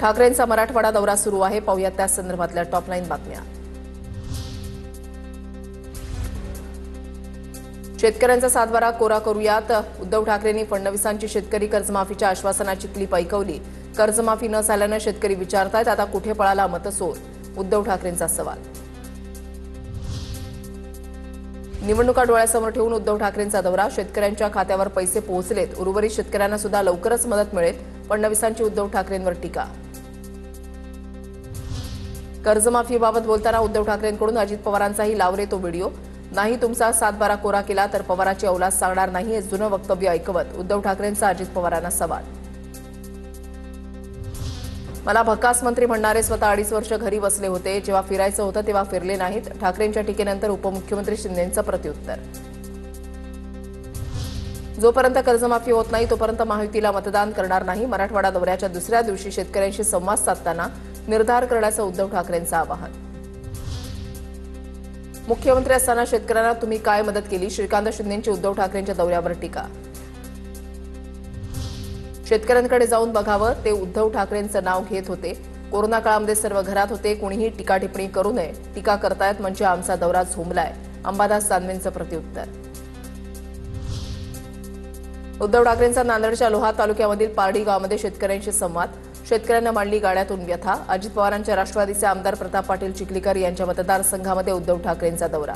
ठाकरेंचा मराठवाडा दौरा सुरू आहे. पाहूयात त्या संदर्भातल्या टॉपलाईन बातम्या. शेतकऱ्यांचा सातबारा कोरा करूयात. उद्धव ठाकरेंनी फडणवीसांची शेतकरी कर्जमाफीच्या आश्वासनाची क्लिप ऐकवली. कर्जमाफी न झाल्यानं शेतकरी विचारतायत आता कुठे पळाला मतसोर. उद्धव ठाकरेंचा सवाल. निवडणुका डोळ्यासमोर ठेवून उद्धव ठाकरेंचा दौरा. शेतकऱ्यांच्या खात्यावर पैसे पोहोचलेत. उर्वरित शेतकऱ्यांना सुद्धा लवकरच मदत मिळेल. फडणवीसांची उद्धव ठाकरेंवर टीका. कर्जमाफीबाबत बोलताना उद्धव ठाकरेंकडून अजित पवारांचाही लावले तो व्हिडिओ. नाही तुमचा सातबारा कोरा केला तर पवाराची औलाद सांगणार नाही हे जुनं वक्तव्य ऐकवत उद्धव ठाकरेंचा अजित पवारांना सवाल. मला भकास मंत्री म्हणणारे स्वतः 2.5 वर्ष घरी बसले होते. जेव्हा फिरायचं होतं तेव्हा फिरले नाहीत. ठाकरेंच्या टीकेनंतर उपमुख्यमंत्री शिंदेंचं प्रत्युत्तर. जोपर्यंत कर्जमाफी होत नाही तोपर्यंत महायुतीला मतदान करणार नाही. मराठवाडा दौऱ्याच्या दुसऱ्या दिवशी शेतकऱ्यांशी संवाद साधताना निर्धार करण्याचं उद्धव ठाकरेंचं आवाहन. मुख्यमंत्री असताना शेतकऱ्यांना तुम्ही काय मदत केली. श्रीकांत शिंदेंची उद्धव ठाकरेंच्या दौऱ्यावर टीका. शेतकऱ्यांकडे जाऊन बघावं ते उद्धव ठाकरेंचं नाव घेत होते. कोरोना काळामध्ये सर्व घरात होते. कोणीही टीका टिप्पणी करू नये. टीका करतायत म्हणजे आमचा दौरा झोंबलाय. अंबादास दानवेंचं प्रत्युत्तर. उद्धव ठाकरेंचा नांदेडच्या लोहा तालुक्यामधील पारडी गावामध्ये शेतकऱ्यांशी संवाद. शेतकऱ्यांना मांडली गाड्यातून व्यथा. अजित पवारांच्या राष्ट्रवादीचे आमदार प्रताप पाटील चिखलीकर यांच्या मतदारसंघामध्ये उद्धव ठाकरेंचा दौरा.